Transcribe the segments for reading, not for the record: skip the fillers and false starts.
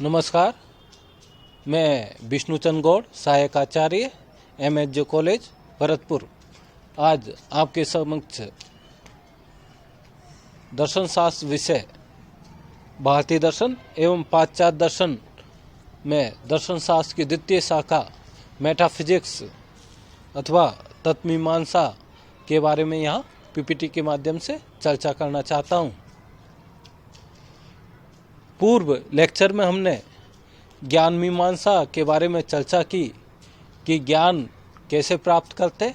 नमस्कार, मैं विष्णुचंद गौड़, सहायक आचार्य MHJ कॉलेज भरतपुर। आज आपके समक्ष दर्शन शास्त्र विषय भारतीय दर्शन एवं पाश्चात्य दर्शन में दर्शन शास्त्र की द्वितीय शाखा मेटाफिजिक्स अथवा तत्वमीमांसा के बारे में यहाँ PPT के माध्यम से चर्चा करना चाहता हूँ। पूर्व लेक्चर में हमने ज्ञान मीमांसा के बारे में चर्चा की कि ज्ञान कैसे प्राप्त करते,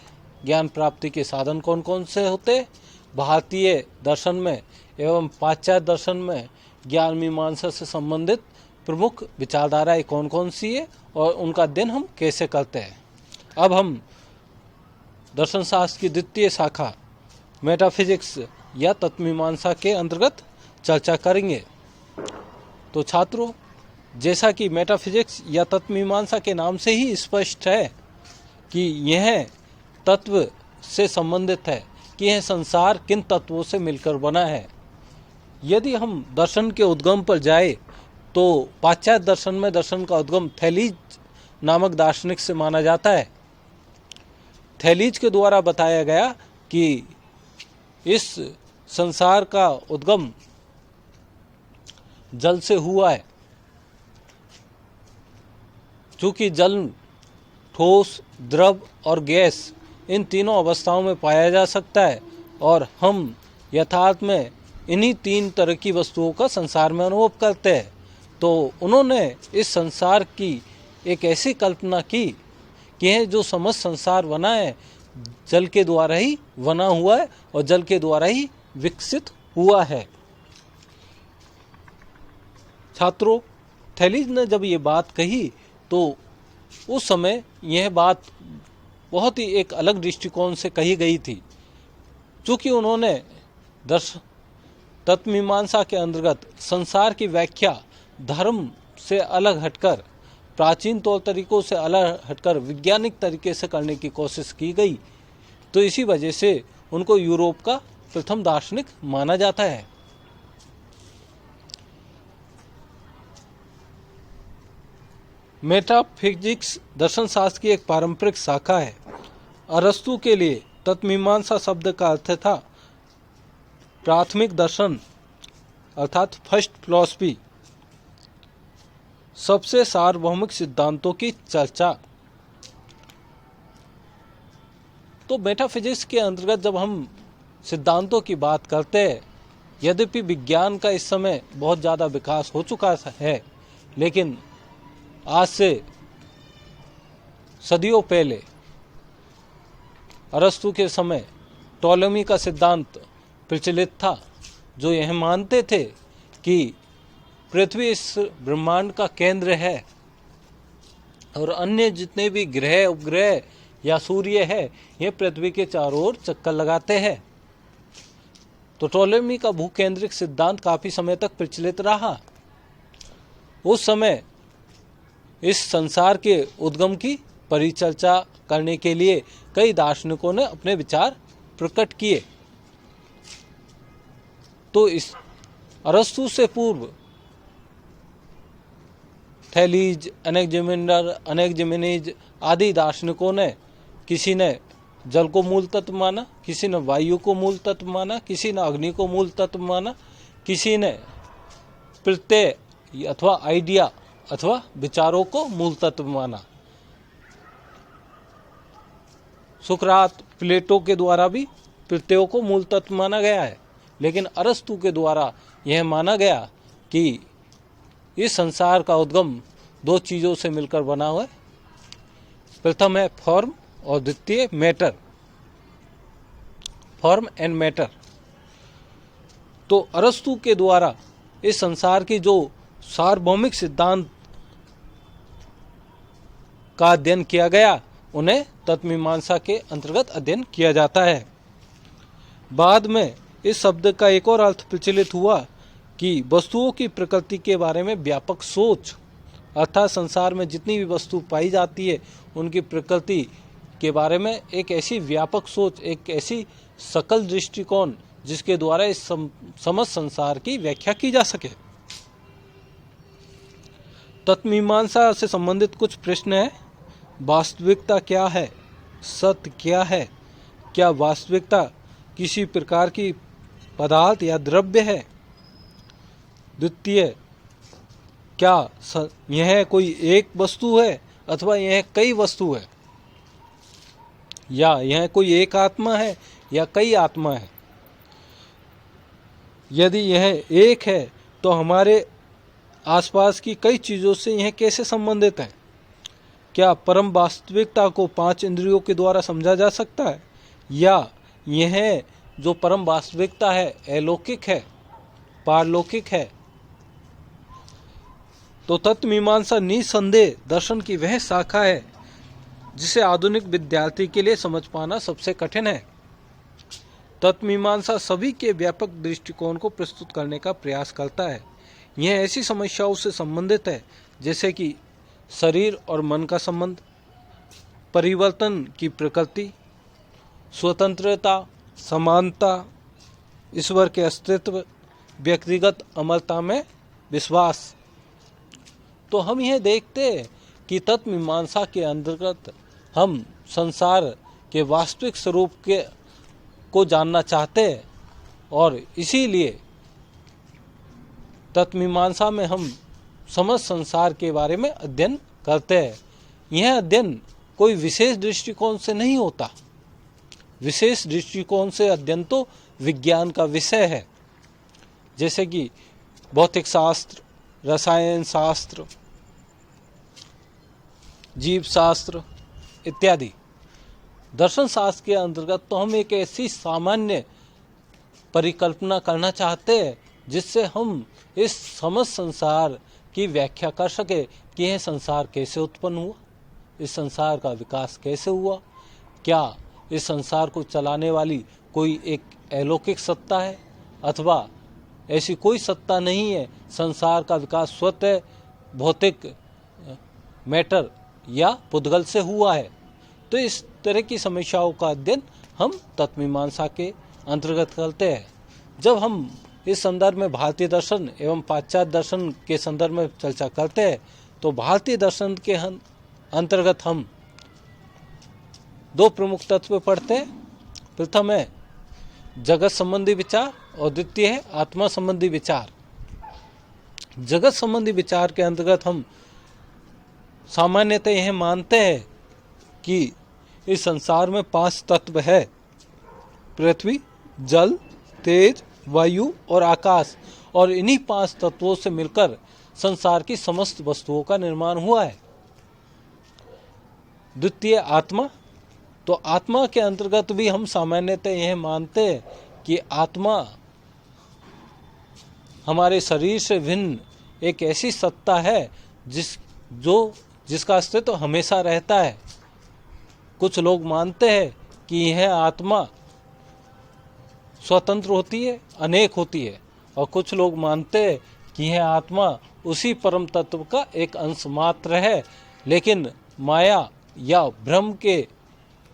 ज्ञान प्राप्ति के साधन कौन कौन से होते, भारतीय दर्शन में एवं पाश्चात्य दर्शन में ज्ञान मीमांसा से संबंधित प्रमुख विचारधाराएं कौन कौन सी है और उनका अध्ययन हम कैसे करते हैं। अब हम दर्शन शास्त्र की द्वितीय शाखा मेटाफिजिक्स या तत्वमीमांसा के अंतर्गत चर्चा करेंगे। तो छात्रों, जैसा कि मेटाफिजिक्स या तत्वमीमांसा के नाम से ही स्पष्ट है कि यह तत्व से संबंधित है कि यह संसार किन तत्वों से मिलकर बना है। यदि हम दर्शन के उद्गम पर जाए तो पाश्चात्य दर्शन में दर्शन का उद्गम थैलीज नामक दार्शनिक से माना जाता है। थैलीज के द्वारा बताया गया कि इस संसार का उद्गम जल से हुआ है। चूँकि जल ठोस, द्रव और गैस इन तीनों अवस्थाओं में पाया जा सकता है और हम यथार्थ में इन्हीं तीन तरह की वस्तुओं का संसार में अनुभव करते हैं। तो उन्होंने इस संसार की एक ऐसी कल्पना की कि यह जो समस्त संसार बना है जल के द्वारा ही बना हुआ है और जल के द्वारा ही विकसित हुआ है। छात्रों, थैलीज ने जब ये बात कही तो उस समय यह बात बहुत ही एक अलग दृष्टिकोण से कही गई थी। चूँकि उन्होंने तत्वमीमांसा के अंतर्गत संसार की व्याख्या धर्म से अलग हटकर, प्राचीन तौर तरीकों से अलग हटकर वैज्ञानिक तरीके से करने की कोशिश की गई। तो इसी वजह से उनको यूरोप का प्रथम दार्शनिक माना जाता है। मेटाफिजिक्स दर्शन शास्त्र की एक पारंपरिक शाखा है। अरस्तु के लिए तत्वमीमांसा शब्द का अर्थ था प्राथमिक दर्शन अर्थात फर्स्ट फिलॉसफी, सबसे सार्वभौमिक सिद्धांतों की चर्चा। तो मेटाफिजिक्स के अंतर्गत जब हम सिद्धांतों की बात करते हैं, यद्यपि विज्ञान का इस समय बहुत ज़्यादा विकास हो चुका है, लेकिन आज से सदियों पहले अरस्तु के समय टॉलेमी का सिद्धांत प्रचलित था, जो यह मानते थे कि पृथ्वी इस ब्रह्मांड का केंद्र है और अन्य जितने भी ग्रह, उपग्रह या सूर्य है, ये पृथ्वी के चारों ओर चक्कर लगाते हैं। तो टॉलेमी का भूकेंद्रिक सिद्धांत काफी समय तक प्रचलित रहा। उस समय इस संसार के उद्गम की परिचर्चा करने के लिए कई दार्शनिकों ने अपने विचार प्रकट किए। तो इस अरस्तु से पूर्व थैलीज, अनेक्जिमेनीज आदि दार्शनिकों ने, किसी ने जल को मूल तत्व माना, किसी ने वायु को मूल तत्व माना, किसी ने अग्नि को मूल तत्व माना, किसी ने प्रत्यय अथवा आइडिया अथवा विचारों को मूल तत्व माना। सुकरात, प्लेटो के द्वारा भी प्रत्ययों को मूल तत्व माना गया है, लेकिन अरस्तु के द्वारा यह माना गया कि इस संसार का उद्गम दो चीज़ों से मिलकर बना हुआ है। प्रथम है फॉर्म और द्वितीय मैटर, फॉर्म एंड मैटर। तो अरस्तु के द्वारा इस संसार की जो सार्वभौमिक सिद्धांत का अध्ययन किया गया, उन्हें तत्वमीमांसा के अंतर्गत अध्ययन किया जाता है। बाद में इस शब्द का एक और अर्थ प्रचलित हुआ कि वस्तुओं की प्रकृति के बारे में व्यापक सोच, अर्थात संसार में जितनी भी वस्तु पाई जाती है उनकी प्रकृति के बारे में एक ऐसी व्यापक सोच, एक ऐसी सकल दृष्टिकोण जिसके द्वारा इस समस्त संसार की व्याख्या की जा सके। तत्वमीमांसा से संबंधित कुछ प्रश्न है। वास्तविकता क्या है? सत्य क्या है? क्या वास्तविकता किसी प्रकार की पदार्थ या द्रव्य है? द्वितीय, क्या यह कोई एक वस्तु है अथवा यह कई वस्तु है? या यह कोई एक आत्मा है या कई आत्मा है? यदि यह एक है तो हमारे आसपास की कई चीज़ों से यह कैसे संबंधित है? क्या परम वास्तविकता को 5 इंद्रियों के द्वारा समझा जा सकता है, या यह जो परम वास्तविकता है अलौकिक है, पारलौकिक है? तो तत्वमीमांसा निसंदेह दर्शन की वह शाखा है जिसे आधुनिक विद्यार्थी के लिए समझ पाना सबसे कठिन है। तत्वमीमांसा सभी के व्यापक दृष्टिकोण को प्रस्तुत करने का प्रयास करता है। यह ऐसी समस्याओं से संबंधित है जैसे कि शरीर और मन का संबंध, परिवर्तन की प्रकृति, स्वतंत्रता, समानता, ईश्वर के अस्तित्व, व्यक्तिगत अमरता में विश्वास। तो हम यह देखते हैं कि तत्वमीमांसा के अंतर्गत हम संसार के वास्तविक स्वरूप को जानना चाहते हैं, और इसीलिए तत्वमीमांसा में हम समस्त संसार के बारे में अध्ययन करते हैं। यह अध्ययन कोई विशेष दृष्टिकोण से नहीं होता। विशेष दृष्टिकोण से अध्ययन तो विज्ञान का विषय है, जैसे कि भौतिक शास्त्र, रसायन शास्त्र, जीव शास्त्र इत्यादि। दर्शन शास्त्र के अंतर्गत तो हम एक ऐसी सामान्य परिकल्पना करना चाहते हैं जिससे हम इस समस्त संसार की व्याख्या कर सके कि यह संसार कैसे उत्पन्न हुआ, इस संसार का विकास कैसे हुआ, क्या इस संसार को चलाने वाली कोई एक अलौकिक सत्ता है अथवा ऐसी कोई सत्ता नहीं है, संसार का विकास स्वतः भौतिक मैटर या पुद्गल से हुआ है। तो इस तरह की समस्याओं का अध्ययन हम तत्वमीमांसा के अंतर्गत करते हैं। जब हम इस संदर्भ में भारतीय दर्शन एवं पाश्चात्य दर्शन के संदर्भ में चर्चा करते हैं तो भारतीय दर्शन के अंतर्गत हम 2 प्रमुख तत्व पढ़ते हैं। प्रथम है जगत संबंधी विचार और द्वितीय है आत्मा संबंधी विचार। जगत संबंधी विचार के अंतर्गत हम सामान्यतः यह मानते हैं कि इस संसार में 5 तत्व है: पृथ्वी, जल, तेज, वायु और आकाश, और इन्हीं 5 तत्वों से मिलकर संसार की समस्त वस्तुओं का निर्माण हुआ है। द्वितीय आत्मा, तो आत्मा के अंतर्गत भी हम सामान्यतः यह मानते हैं कि आत्मा हमारे शरीर से भिन्न एक ऐसी सत्ता है जिसका अस्तित्व हमेशा रहता है। कुछ लोग मानते हैं कि यह आत्मा स्वतंत्र होती है, अनेक होती है, और कुछ लोग मानते हैं कि यह आत्मा उसी परम तत्व का एक अंश मात्र है, लेकिन माया या भ्रम के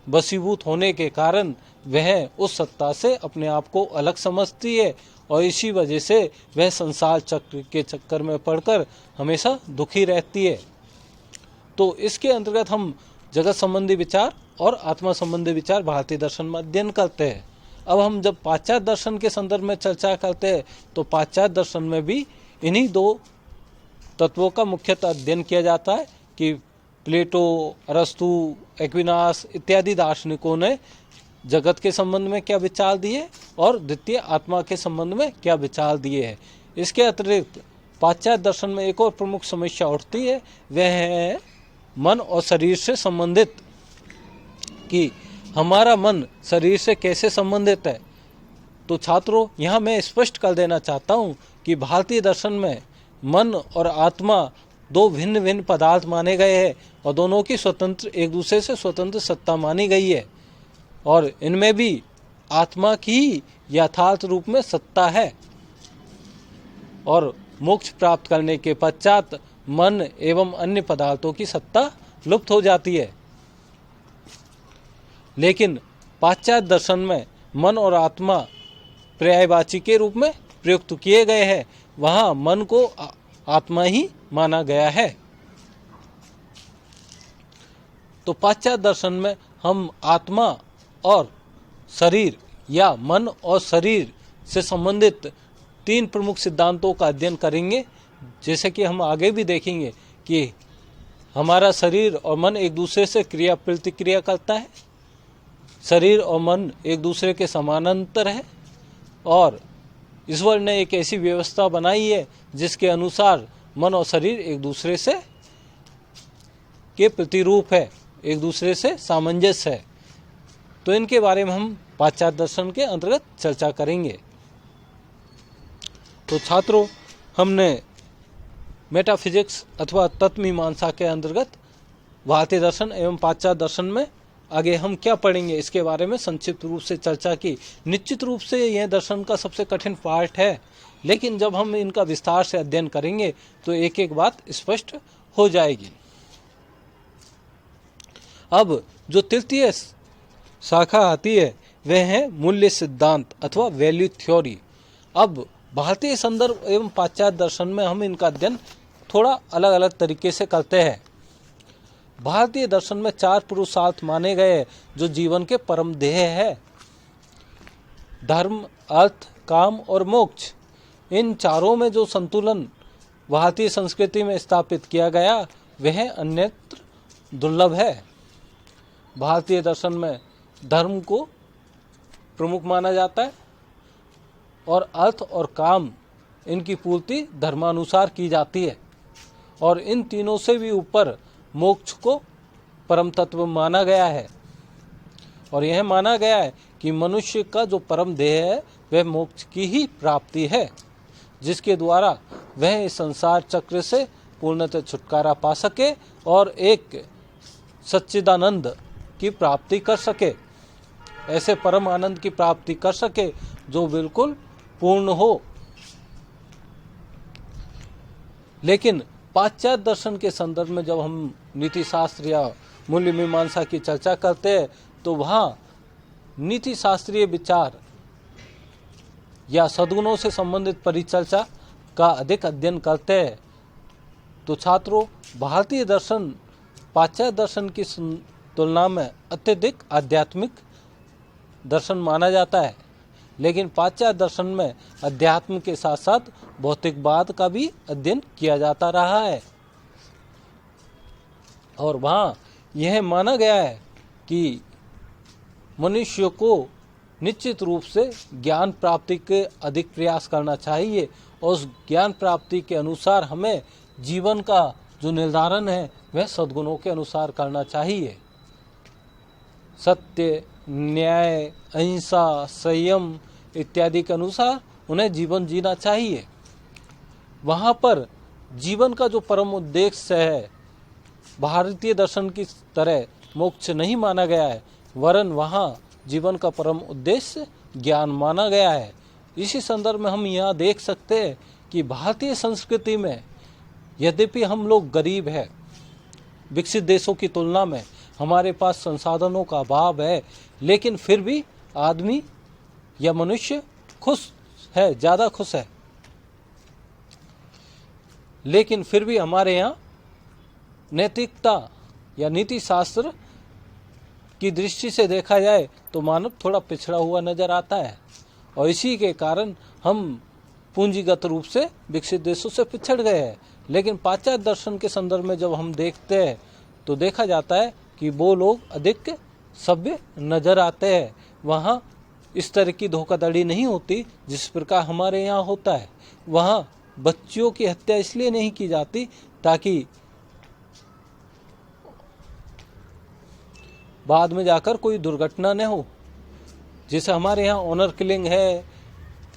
वशीभूत होने के कारण वह उस सत्ता से अपने आप को अलग समझती है, और इसी वजह से वह संसार चक्र के चक्कर में पड़कर हमेशा दुखी रहती है। तो इसके अंतर्गत हम जगत संबंधी विचार और आत्मा संबंधी विचार भारतीय दर्शन में अध्ययन करते हैं। अब हम जब पाश्चात्य दर्शन के संदर्भ में चर्चा करते हैं तो पाश्चात्य दर्शन में भी इन्हीं 2 तत्वों का मुख्यतः अध्ययन किया जाता है कि प्लेटो, अरस्तु, एक्विनास इत्यादि दार्शनिकों ने जगत के संबंध में क्या विचार दिए और द्वितीय आत्मा के संबंध में क्या विचार दिए हैं। इसके अतिरिक्त पाश्चात्य दर्शन में एक और प्रमुख समस्या उठती है, वह है मन और शरीर से संबंधित, कि हमारा मन शरीर से कैसे संबंधित है। तो छात्रों, यहाँ मैं स्पष्ट कर देना चाहता हूँ कि भारतीय दर्शन में मन और आत्मा 2 भिन्न भिन्न पदार्थ माने गए हैं, और दोनों की स्वतंत्र, एक दूसरे से स्वतंत्र सत्ता मानी गई है, और इनमें भी आत्मा की यथार्थ रूप में सत्ता है, और मोक्ष प्राप्त करने के पश्चात मन एवं अन्य पदार्थों की सत्ता लुप्त हो जाती है। लेकिन पाश्चात्य दर्शन में मन और आत्मा पर्यायवाची के रूप में प्रयुक्त किए गए हैं। वहाँ मन को आत्मा ही माना गया है। तो पाश्चात्य दर्शन में हम आत्मा और शरीर या मन और शरीर से संबंधित 3 प्रमुख सिद्धांतों का अध्ययन करेंगे। जैसे कि हम आगे भी देखेंगे कि हमारा शरीर और मन एक दूसरे से क्रिया प्रतिक्रिया करता है, शरीर और मन एक दूसरे के समानांतर है, और ईश्वर ने एक ऐसी व्यवस्था बनाई है जिसके अनुसार मन और शरीर एक दूसरे से के प्रतिरूप है, एक दूसरे से सामंजस्य है। तो इनके बारे में हम पाश्चात्य दर्शन के अंतर्गत चर्चा करेंगे। तो छात्रों, हमने मेटाफिजिक्स अथवा तत्वमीमांसा के अंतर्गत भारतीय दर्शन एवं पाश्चात्य दर्शन में आगे हम क्या पढ़ेंगे इसके बारे में संक्षिप्त रूप से चर्चा की। निश्चित रूप से यह दर्शन का सबसे कठिन पार्ट है, लेकिन जब हम इनका विस्तार से अध्ययन करेंगे तो एक एक बात स्पष्ट हो जाएगी। अब जो तृतीय शाखा आती है वह है मूल्य सिद्धांत अथवा वैल्यू थ्योरी। अब भारतीय संदर्भ एवं पाश्चात्य दर्शन में हम इनका अध्ययन थोड़ा अलग अलग तरीके से करते हैं। भारतीय दर्शन में 4 पुरुषार्थ माने गए जो जीवन के परम ध्येय है, धर्म, अर्थ, काम और मोक्ष। इन चारों में जो संतुलन भारतीय संस्कृति में स्थापित किया गया वह अन्यत्र दुर्लभ है। भारतीय दर्शन में धर्म को प्रमुख माना जाता है और अर्थ और काम इनकी पूर्ति धर्मानुसार की जाती है, और इन तीनों से भी ऊपर मोक्ष को परम तत्व माना गया है। और यह माना गया है कि मनुष्य का जो परम ध्येय है वह मोक्ष की ही प्राप्ति है, जिसके द्वारा वह इस संसार चक्र से पूर्णतः छुटकारा पा सके और एक सच्चिदानंद की प्राप्ति कर सके, ऐसे परम आनंद की प्राप्ति कर सके जो बिल्कुल पूर्ण हो। लेकिन पाश्चात्य दर्शन के संदर्भ में जब हम नीति शास्त्र या मूल्य मीमांसा की चर्चा करते हैं तो वहाँ नीति शास्त्रीय विचार या सद्गुणों से संबंधित परिचर्चा का अधिक अध्ययन करते हैं। तो छात्रों, भारतीय दर्शन पाश्चात्य दर्शन की तुलना में अत्यधिक आध्यात्मिक दर्शन माना जाता है, लेकिन पाश्चात्य दर्शन में अध्यात्म के साथ साथ भौतिकवाद का भी अध्ययन किया जाता रहा है। और वहाँ यह माना गया है कि मनुष्य को निश्चित रूप से ज्ञान प्राप्ति के अधिक प्रयास करना चाहिए, और उस ज्ञान प्राप्ति के अनुसार हमें जीवन का जो निर्धारण है वह सद्गुणों के अनुसार करना चाहिए। सत्य, न्याय, अहिंसा, संयम इत्यादि के अनुसार उन्हें जीवन जीना चाहिए। वहाँ पर जीवन का जो परम उद्देश्य है भारतीय दर्शन की तरह मोक्ष नहीं माना गया है, वरन वहाँ जीवन का परम उद्देश्य ज्ञान माना गया है। इसी संदर्भ में हम यहाँ देख सकते हैं कि भारतीय संस्कृति में यद्यपि हम लोग गरीब हैं, विकसित देशों की तुलना में हमारे पास संसाधनों का अभाव है, लेकिन फिर भी आदमी या मनुष्य खुश है, ज़्यादा खुश है। लेकिन फिर भी हमारे यहाँ नैतिकता या नीति शास्त्र की दृष्टि से देखा जाए तो मानव थोड़ा पिछड़ा हुआ नजर आता है, और इसी के कारण हम पूंजीगत रूप से विकसित देशों से पिछड़ गए हैं। लेकिन पाश्चात्य दर्शन के संदर्भ में जब हम देखते हैं तो देखा जाता है कि वो लोग अधिक सभ्य नजर आते हैं। वहाँ इस तरह की धोखाधड़ी नहीं होती जिस प्रकार हमारे यहाँ होता है। वहाँ बच्चियों की हत्या इसलिए नहीं की जाती ताकि बाद में जाकर कोई दुर्घटना न हो। जैसे हमारे यहाँ ऑनर किलिंग है,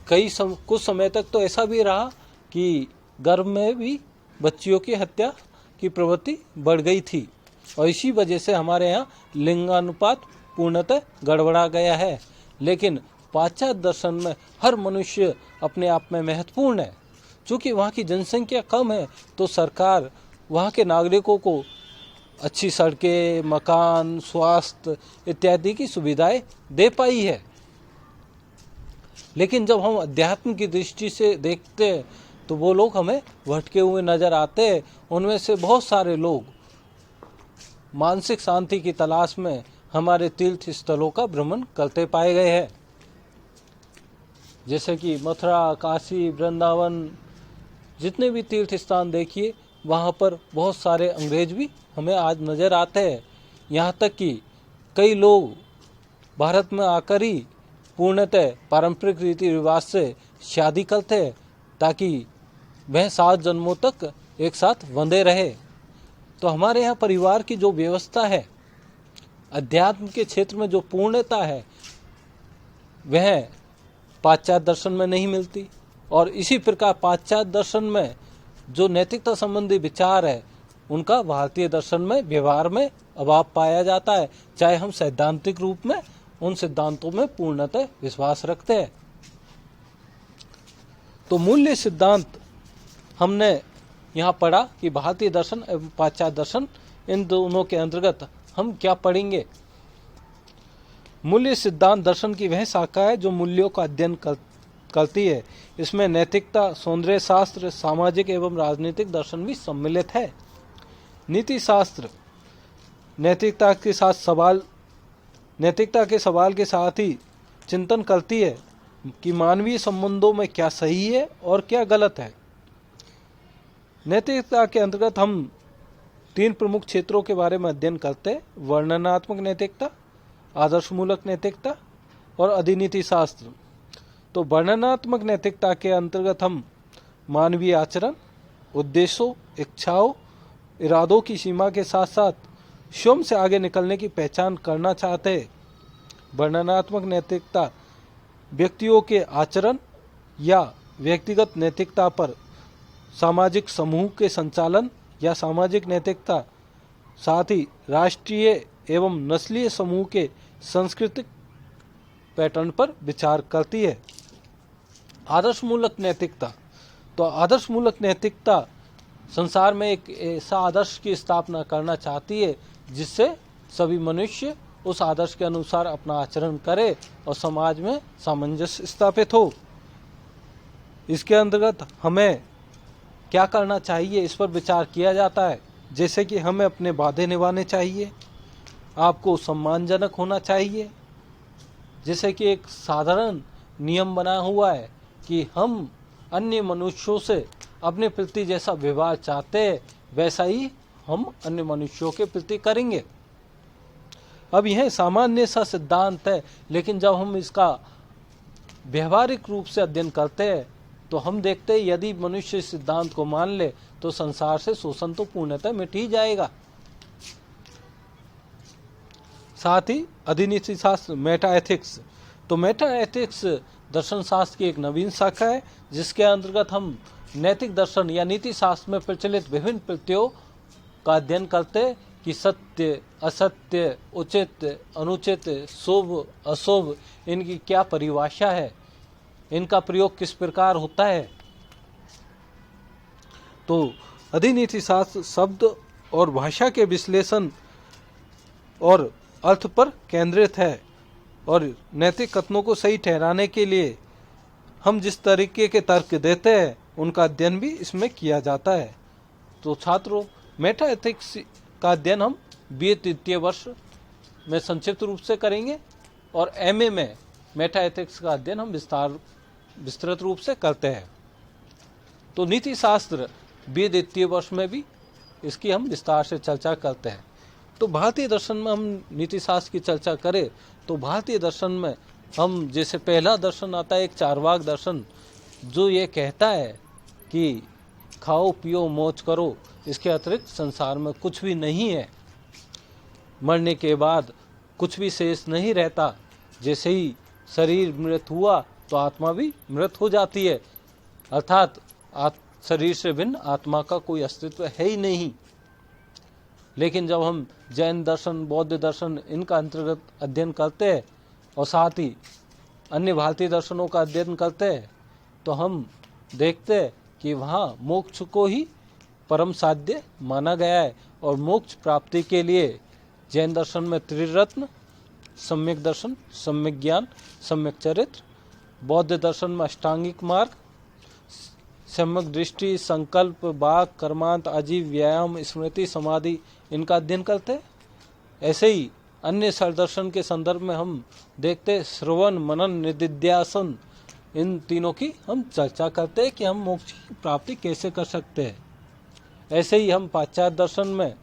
कुछ समय तक तो ऐसा भी रहा कि गर्भ में भी बच्चियों की हत्या की प्रवृत्ति बढ़ गई थी, और इसी वजह से हमारे यहाँ लिंगानुपात पूर्णतः गड़बड़ा गया है। लेकिन पाश्चात्य दर्शन में हर मनुष्य अपने आप में महत्वपूर्ण है। चूँकि वहाँ की जनसंख्या कम है तो सरकार वहाँ के नागरिकों को अच्छी सड़कें, मकान, स्वास्थ्य इत्यादि की सुविधाएं दे पाई है। लेकिन जब हम अध्यात्म की दृष्टि से देखते हैं तो वो लोग हमें भटके हुए नजर आते हैं। उनमें से बहुत सारे लोग मानसिक शांति की तलाश में हमारे तीर्थ स्थलों का भ्रमण करते पाए गए हैं, जैसे कि मथुरा, काशी, वृंदावन, जितने भी तीर्थ स्थान देखिए वहाँ पर बहुत सारे अंग्रेज भी हमें आज नज़र आते हैं। यहाँ तक कि कई लोग भारत में आकर ही पूर्णतः पारंपरिक रीति रिवाज से शादी करते हैं ताकि वह 7 जन्मों तक एक साथ बंधे रहे। तो हमारे यहाँ परिवार की जो व्यवस्था है, अध्यात्म के क्षेत्र में जो पूर्णता है, वह पाश्चात्य दर्शन में नहीं मिलती। और इसी प्रकार पाश्चात्य दर्शन में जो नैतिकता संबंधी विचार है, उनका भारतीय दर्शन में व्यवहार में अभाव पाया जाता है, चाहे हम सैद्धांतिक रूप में उन सिद्धांतों में पूर्णतः विश्वास रखते हैं। तो मूल्य सिद्धांत हमने यहाँ पढ़ा कि भारतीय दर्शन एवं पाश्चात्य दर्शन, इन दोनों के अंतर्गत हम क्या पढ़ेंगे। मूल्य सिद्धांत दर्शन की वह शाखा है जो मूल्यों का अध्ययन करती है। इसमें नैतिकता, सौंदर्य शास्त्र, सामाजिक एवं राजनीतिक दर्शन भी सम्मिलित है। नीति शास्त्र नैतिकता के सवाल के साथ ही चिंतन करती है कि मानवीय संबंधों में क्या सही है और क्या गलत है। नैतिकता के अंतर्गत हम 3 प्रमुख क्षेत्रों के बारे में अध्ययन करते हैं: वर्णनात्मक नैतिकता, आदर्शमूलक नैतिकता और अधिनीति शास्त्र। तो वर्णनात्मक नैतिकता के अंतर्गत हम मानवीय आचरण, उद्देश्यों, इच्छाओं, इरादों की सीमा के साथ साथ स्वयं से आगे निकलने की पहचान करना चाहते हैं। वर्णनात्मक नैतिकता व्यक्तियों के आचरण या व्यक्तिगत नैतिकता पर सामाजिक समूह के संचालन या सामाजिक नैतिकता, साथ ही राष्ट्रीय एवं नस्लीय समूह के सांस्कृतिक पैटर्न पर विचार करती है। आदर्शमूलक नैतिकता, तो आदर्शमूलक नैतिकता संसार में एक ऐसा आदर्श की स्थापना करना चाहती है जिससे सभी मनुष्य उस आदर्श के अनुसार अपना आचरण करे और समाज में सामंजस्य स्थापित हो। इसके अंतर्गत हमें क्या करना चाहिए, इस पर विचार किया जाता है। जैसे कि हमें अपने वादे निभाने चाहिए, आपको सम्मानजनक होना चाहिए। जैसे कि एक साधारण नियम बना हुआ है कि हम अन्य मनुष्यों से अपने प्रति जैसा व्यवहार चाहते हैं वैसा ही हम अन्य मनुष्यों के प्रति करेंगे। अब यह सामान्य सा सिद्धांत है, लेकिन जब हम इसका व्यवहारिक रूप से अध्ययन करते हैं तो हम देखते हैं यदि मनुष्य इस सिद्धांत को मान ले तो संसार से शोषण तो पूर्णतः मिट ही जाएगा। साथ ही अधिनीति शास्त्र, मेटा एथिक्स, तो मेटा एथिक्स दर्शन शास्त्र की एक नवीन शाखा है जिसके अंतर्गत हम नैतिक दर्शन या नीति शास्त्र में प्रचलित विभिन्न प्रत्ययों का अध्ययन करते हैं कि सत्य, असत्य, उचित, अनुचित, शुभ, अशुभ, इनकी क्या परिभाषा है, इनका प्रयोग किस प्रकार होता है। तो अधिनीति शास्त्र शब्द और भाषा के विश्लेषण और अर्थ पर केंद्रित है और नैतिक कथनों को सही ठहराने के लिए हम जिस तरीके के तर्क देते हैं उनका अध्ययन भी इसमें किया जाता है। तो छात्रों, मेटा एथिक्स का अध्ययन हम BA तृतीय वर्ष में संक्षिप्त रूप से करेंगे और MA में मेटा एथिक्स का अध्ययन हम विस्तृत रूप से करते हैं। तो नीति शास्त्र BA द्वितीय वर्ष में भी इसकी हम विस्तार से चर्चा करते हैं। तो भारतीय दर्शन में हम नीति शास्त्र की चर्चा करें तो भारतीय दर्शन में हम जैसे पहला दर्शन आता है एक चार्वाक दर्शन, जो ये कहता है कि खाओ पियो मौज करो, इसके अतिरिक्त संसार में कुछ भी नहीं है, मरने के बाद कुछ भी शेष नहीं रहता। जैसे ही शरीर मृत हुआ तो आत्मा भी मृत हो जाती है, अर्थात शरीर से भिन्न आत्मा का कोई अस्तित्व है ही नहीं। लेकिन जब हम जैन दर्शन, बौद्ध दर्शन, इनका अंतर्गत अध्ययन करते हैं और साथ ही अन्य भारतीय दर्शनों का अध्ययन करते हैं तो हम देखते हैं कि वहाँ मोक्ष को ही परम साध्य माना गया है और मोक्ष प्राप्ति के लिए जैन दर्शन में त्रिरत्न, सम्यक दर्शन, सम्यक ज्ञान, सम्यक चरित्र, बौद्ध दर्शन में अष्टांगिक मार्ग, सम्यक दृष्टि, संकल्प, वाक, कर्मांत, आजीव, व्यायाम, स्मृति, समाधि, इनका अध्ययन करते हैं। ऐसे ही अन्य दर्शन के संदर्भ में हम देखते श्रवण मनन निदिध्यासन, इन तीनों की हम चर्चा करते हैं कि हम मोक्ष की प्राप्ति कैसे कर सकते हैं। ऐसे ही हम पाश्चात्य दर्शन में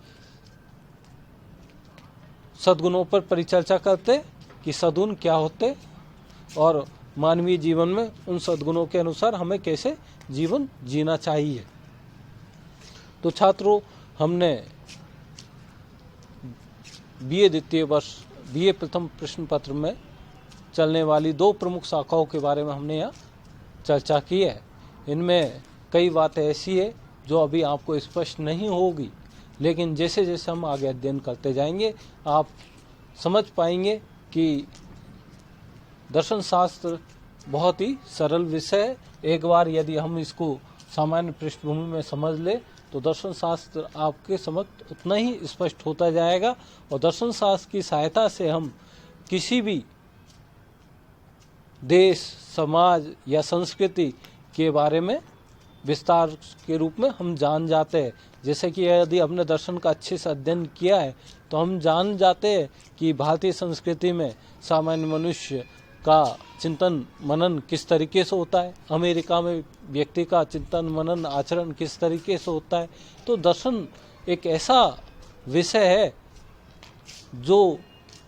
सद्गुणों पर परिचर्चा करते कि सद्गुण क्या होते और मानवीय जीवन में उन सद्गुणों के अनुसार हमें कैसे जीवन जीना चाहिए। तो छात्रों, हमने बीए द्वितीय वर्ष बीए प्रथम प्रश्न पत्र में चलने वाली 2 प्रमुख शाखाओं के बारे में हमने यहाँ चर्चा की है। इनमें कई बातें ऐसी है जो अभी आपको स्पष्ट नहीं होगी, लेकिन जैसे जैसे हम आगे अध्ययन करते जाएंगे आप समझ पाएंगे कि दर्शन शास्त्र बहुत ही सरल विषय है। एक बार यदि हम इसको सामान्य पृष्ठभूमि में समझ ले तो दर्शन शास्त्र आपके समक्ष उतना ही स्पष्ट होता जाएगा और दर्शन शास्त्र की सहायता से हम किसी भी देश, समाज या संस्कृति के बारे में विस्तार के रूप में हम जान जाते हैं। जैसे कि यदि हमने दर्शन का अच्छे से अध्ययन किया है तो हम जान जाते हैं कि भारतीय संस्कृति में सामान्य मनुष्य का चिंतन मनन किस तरीके से होता है, अमेरिका में व्यक्ति का चिंतन मनन आचरण किस तरीके से होता है। तो दर्शन एक ऐसा विषय है जो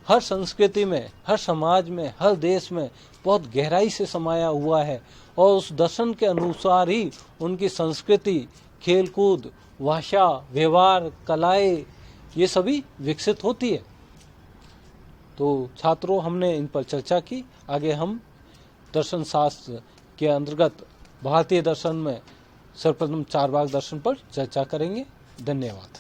हर संस्कृति में, हर समाज में, हर देश में बहुत गहराई से समाया हुआ है और उस दर्शन के अनुसार ही उनकी संस्कृति, खेलकूद, भाषा, व्यवहार, कलाएं ये सभी विकसित होती है। तो छात्रों, हमने इन पर चर्चा की। आगे हम दर्शन शास्त्र के अंतर्गत भारतीय दर्शन में सर्वप्रथम 4 भाग दर्शन पर चर्चा करेंगे। धन्यवाद।